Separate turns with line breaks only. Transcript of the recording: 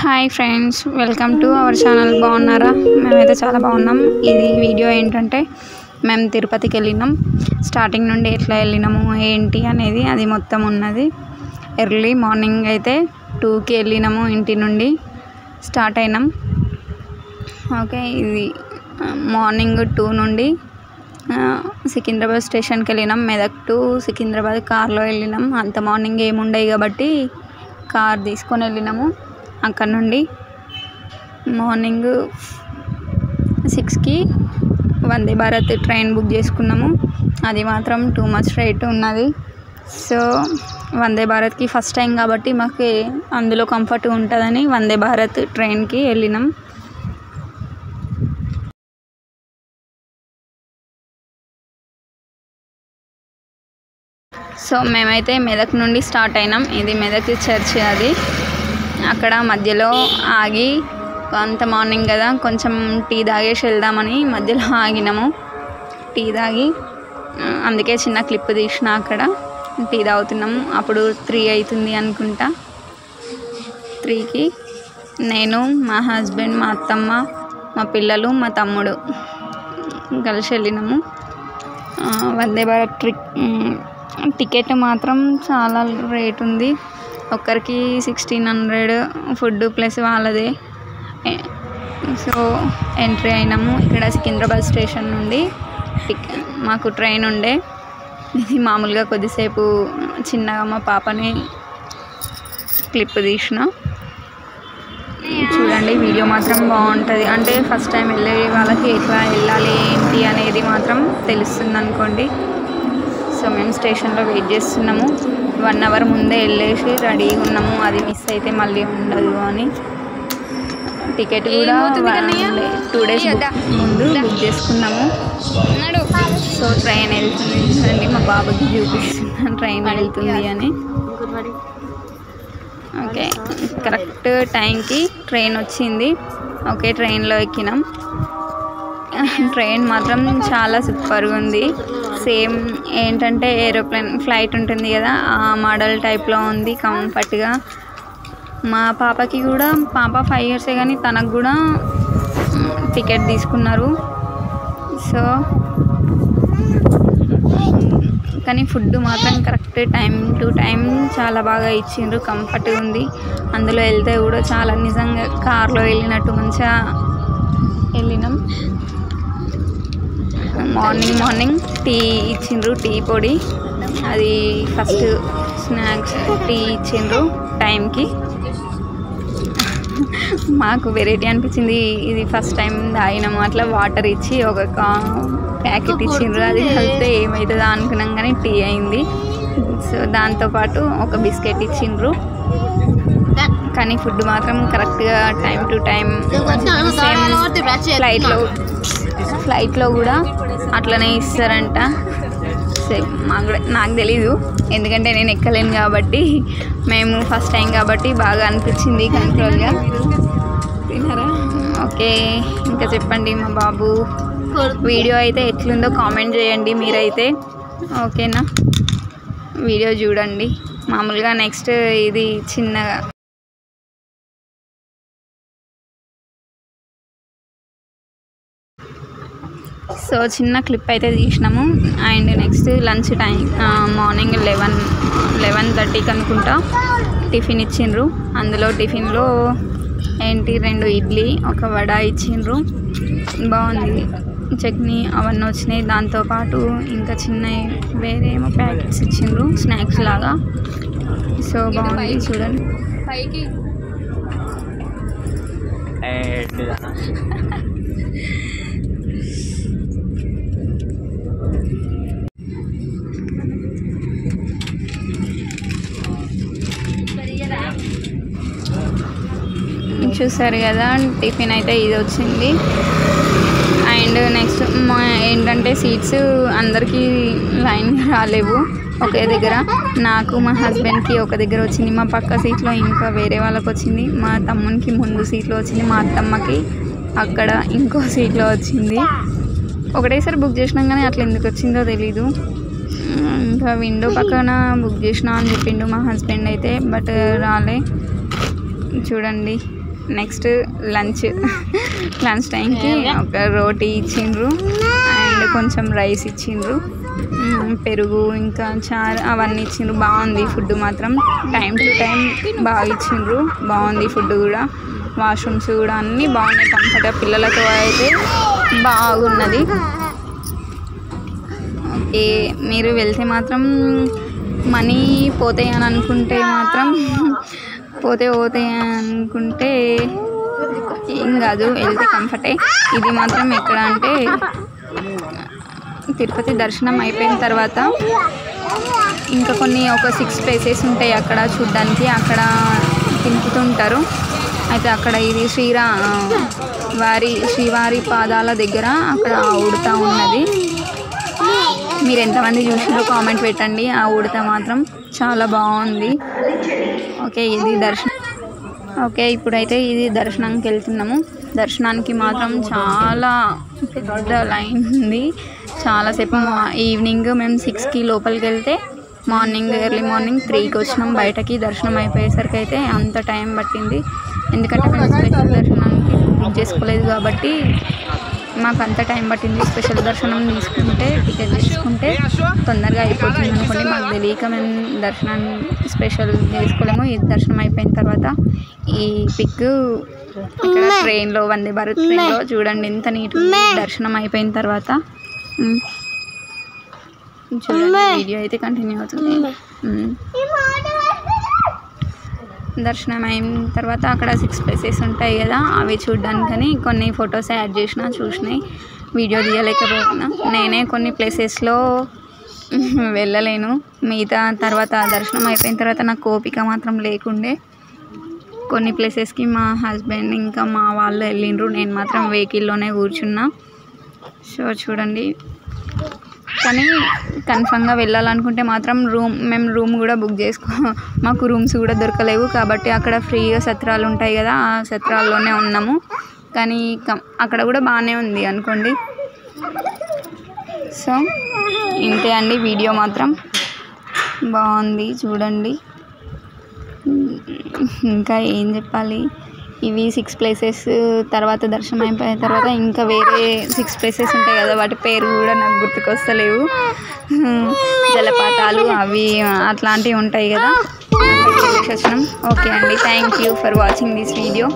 Hi friends, welcome to our channel. బాగున్నారా? మేమైతే చాలా బాగున్నాం. ఇది వీడియో ఏంటంటే మేము తిరుపతికి వెళ్ళినాం. స్టార్టింగ్ నుండి ఎట్లా వెళ్ళినాము ఏంటి అనేది అది మొత్తం ఉన్నది. ఎర్లీ మార్నింగ్ అయితే 2కి వెళ్ళినాము. ఇంటి నుండి స్టార్ట్ అయినాం. ఓకే, ఇది మార్నింగ్ 2 నుండి సికింద్రాబాద్ స్టేషన్కి వెళ్ళినాం. మెదక్ టు సికింద్రాబాద్ కార్లో వెళ్ళినాం. అంత మార్నింగ్ ఏముండయి కాబట్టి కార్ తీసుకొని వెళ్ళినాము. అక్కడ నుండి మార్నింగ్ 6కి వందే భారత్ ట్రైన్ బుక్ చేసుకున్నాము. అది మాత్రం టూ మచ్ రేట్ ఉన్నది. సో వందే భారత్కి ఫస్ట్ టైం కాబట్టి మాకు అందులో కంఫర్ట్ ఉంటుందని వందే భారత్ ట్రైన్కి వెళ్ళినాం. సో మేమైతే మెదక్ నుండి స్టార్ట్ అయినాం. ఇది మెదక్ చర్చ్. అది అక్కడ మధ్యలో ఆగి, అంత మార్నింగ్ కదా, కొంచెం టీ తాగేసి వెళ్దామని మధ్యలో ఆగినాము. టీ తాగి అందుకే చిన్న క్లిప్ తీసిన. అక్కడ టీ తాగుతున్నాము. అప్పుడు 3 అవుతుంది అనుకుంటా. 3కి నేను, మా హస్బెండ్, మా అత్తమ్మ, మా పిల్లలు, మా తమ్ముడు కలిసి వెళ్ళినాము. వందే భారత్ టికెట్ మాత్రం చాలా రేట్ ఉంది. ఒక్కరికి 1600 ఫుడ్ ప్లస్ వాళ్ళదే. సో ఎంట్రీ అయినాము. ఇక్కడ సికింద్రాబాద్ స్టేషన్ నుండి మాకు ట్రైన్ ఉండే. ఇది మామూలుగా కొద్దిసేపు చిన్నగా మా పాపని క్లిప్ తీసిన. చూడండి, వీడియో మాత్రం బాగుంటుంది. అంటే ఫస్ట్ టైం వెళ్ళే వాళ్ళకి ఎట్లా వెళ్ళాలి ఏంటి అనేది మాత్రం తెలుస్తుంది అనుకోండి. సో మేము స్టేషన్లో వెయిట్ చేస్తున్నాము. 1 అవర్ ముందే వెళ్ళేసి రెడీగా ఉన్నాము. అది మిస్ అయితే మళ్ళీ ఉండదు అని. టికెట్ కూడా 2 డేస్ ముందు బుక్ చేసుకున్నాము. సో ట్రైన్ వెళ్తుంది. చూడండి, మా బాబుకి చూపిస్తున్నాను ట్రైన్ వెళ్తుంది అని. ఓకే, కరెక్ట్ టైంకి ట్రైన్ వచ్చింది. ఓకే, ట్రైన్లో ఎక్కినాం. ట్రైన్ మాత్రం చాలా సూపర్గా ఉంది. సేమ్ ఏంటంటే ఏరోప్లేన్ ఫ్లైట్ ఉంటుంది కదా, ఆ మోడల్ టైప్లో ఉంది, కంఫర్ట్గా. మా పాపకి కూడా, పాప 5 years కానీ తనకు కూడా టికెట్ తీసుకున్నారు. సో కానీ ఫుడ్ మాత్రం కరెక్ట్ టైం టు టైం చాలా బాగా ఇచ్చిండ్రు. కంఫర్ట్గా ఉంది. అందులో వెళ్తే కూడా చాలా నిజంగా కార్లో వెళ్ళినట్టు మంచిగా వెళ్ళినాం. మార్నింగ్ టీ ఇచ్చిండ్రు, టీ పొడి. అది ఫస్ట్ స్నాక్స్ టీ ఇచ్చిండ్రు టైంకి. మాకు వెరైటీ అనిపించింది. ఇది ఫస్ట్ టైం తాగినాము. అట్లా వాటర్ ఇచ్చి ఒక ప్యాకెట్ ఇచ్చిండ్రు. అది కలిపితే ఏమవుతుందో అనుకున్నాం కానీ టీ అయింది. సో దాంతోపాటు ఒక బిస్కెట్ ఇచ్చిండ్రు. కానీ ఫుడ్ మాత్రం కరెక్ట్గా టైం టు టైం. ఫ్లైట్లో కూడా అట్లనే ఇస్తారంట. నాకు తెలీదు, ఎందుకంటే నేను ఎక్కలేను కాబట్టి. మేము ఫస్ట్ టైం కాబట్టి బాగా అనిపించింది కంట్రోల్గా. తిన్నారా? ఓకే, ఇంకా చెప్పండి. మా బాబు వీడియో అయితే ఎట్లుందో కామెంట్ చేయండి మీరైతే. ఓకేనా? వీడియో చూడండి. మామూలుగా నెక్స్ట్ ఇది చిన్నగా సో చిన్న క్లిప్ అయితే తీసినాము. And next lunch time morning 11:30కి అనుకుంటా టిఫిన్ ఇచ్చిండ్రు. అందులో టిఫిన్లో ఏంటి 2 ఇడ్లీ, ఒక వడ ఇచ్చిండ్రు. బాగుంది. చట్నీ అవన్నీ వచ్చినాయి. దాంతోపాటు ఇంకా చిన్న వేరే ఏమో ప్యాకెట్స్ ఇచ్చిండ్రు స్నాక్స్ లాగా. సో బాగుంది. చూడండి, పైకి చూసారు కదా, టిఫిన్ అయితే ఇది వచ్చింది. అండ్ నెక్స్ట్ ఏంటంటే సీట్స్ అందరికీ లైన్గా రాలేవు ఒకే దగ్గర. నాకు, మా హస్బెండ్కి ఒక దగ్గర వచ్చింది. మా పక్క సీట్లో ఇంకా వేరే వాళ్ళకి వచ్చింది. మా తమ్మునికి ముందు సీట్లో వచ్చింది. మా అత్తమ్మకి అక్కడ ఇంకో సీట్లో వచ్చింది. ఒకటేసారి బుక్ చేసినాం కానీ అట్లా ఎందుకు వచ్చిందో తెలీదు. ఇంకా విండో పక్కన బుక్ చేసినా అని చెప్పిండు మా హస్బెండ్ అయితే, బట్ రాలే. చూడండి, నెక్స్ట్ లంచ్ టైంకి ఒక రోటీ ఇచ్చిండ్రు అండ్ కొంచెం రైస్ ఇచ్చిండ్రు, పెరుగు ఇంకా చారు అవన్నీ ఇచ్చిండ్రు. బాగుంది ఫుడ్ మాత్రం, టైం టు టైం బాగా ఇచ్చిండ్రు, బాగుంది ఫుడ్ కూడా. వాష్రూమ్స్ కూడా అన్నీ బాగున్నాయి, కంఫర్ట్గా పిల్లలతో అయితే బాగున్నది. ఓకే, మీరు వెళ్తే మాత్రం మనీ పోతాయి అని అనుకుంటే మాత్రం పోతాయి అనుకుంటే ఏం కాదు, వెళ్తే కంఫర్టే. ఇది మాత్రం ఎక్కడ అంటే తిరుపతి దర్శనం అయిపోయిన తర్వాత ఇంకా ఒక 6 ప్లేసెస్ ఉంటాయి అక్కడ చూడ్డానికి, అక్కడ తింపుతుంటారు. అయితే అక్కడ ఇది శ్రీవారి పాదాల దగ్గర అక్కడ ఉడతా ఉన్నది. మీరు ఎంతమంది చూసినారో కామెంట్ పెట్టండి. ఆ ఉడత మాత్రం చాలా బాగుంది. ఓకే, ఇది దర్శనం. ఓకే, ఇప్పుడైతే ఇది దర్శనానికి వెళ్తున్నాము. దర్శనానికి మాత్రం చాలా పెద్ద లైన్ ఉంది, చాలాసేపు. ఈవినింగ్ మేము 6కి లోపలికి వెళ్తే ఎర్లీ మార్నింగ్ 3కి వచ్చినాం బయటకి. దర్శనం అయిపోయేసరికి అయితే అంత టైం పట్టింది, ఎందుకంటే మేము స్పెషల్ దర్శనానికి బుక్ చేసుకోలేదు కాబట్టి మాకు అంత టైం పట్టింది. స్పెషల్ దర్శనం టికెట్ తీసుకుంటే తొందరగా అయిపోతుంది అనుకోండి, మాకు తెలియక మేము దర్శనాన్ని స్పెషల్ చేసుకోలేము. ఈ దర్శనం అయిపోయిన తర్వాత ఈ పిక్ ఇక్కడ ట్రైన్లో, వందే భారత్ ట్రైన్లో చూడండి ఎంత నీట్గా. దర్శనం అయిపోయిన తర్వాత చూడండి, వీడియో అయితే కంటిన్యూ అవుతుంది. దర్శనం అయిన తర్వాత అక్కడ 6 ప్లేసెస్ ఉంటాయి కదా, అవి చూడడానికని కొన్ని ఫొటోస్ యాడ్ చూసినాయి, వీడియో తీయలేకపోతున్నా. నేనే కొన్ని ప్లేసెస్లో వెళ్ళలేను, మిగతా తర్వాత దర్శనం అయిపోయిన తర్వాత నాకు ఓపిక మాత్రం లేకుండే. కొన్ని ప్లేసెస్కి మా హస్బెండ్ ఇంకా మా వాళ్ళు వెళ్ళిండ్రు, నేను మాత్రం వెహికల్లోనే కూర్చున్నా. సో చూడండి, కానీ కన్ఫామ్గా వెళ్ళాలనుకుంటే మాత్రం మేము రూమ్ కూడా బుక్ మాకు రూమ్స్ కూడా దొరకలేవు కాబట్టి అక్కడ ఫ్రీగా సత్రాలు ఉంటాయి కదా, ఆ సత్రాల్లోనే ఉన్నాము. కానీ అక్కడ కూడా బాగానే ఉంది అనుకోండి. సో ఇంతే అండి, వీడియో మాత్రం బాగుంది చూడండి. ఇంకా ఏం చెప్పాలి, ఇవి 6 ప్లేసెస్. తర్వాత దర్శనం అయిపోయిన తర్వాత ఇంకా వేరే 6 ప్లేసెస్ ఉంటాయి కదా, వాటి పేరు కూడా నాకు గుర్తుకొస్తలేవు. జలపాతాలు అవి అట్లాంటివి ఉంటాయి కదా, అక్కడికి వెళ్ళేసి వచ్చినాం. ఓకే అండి, thank you for watching this video.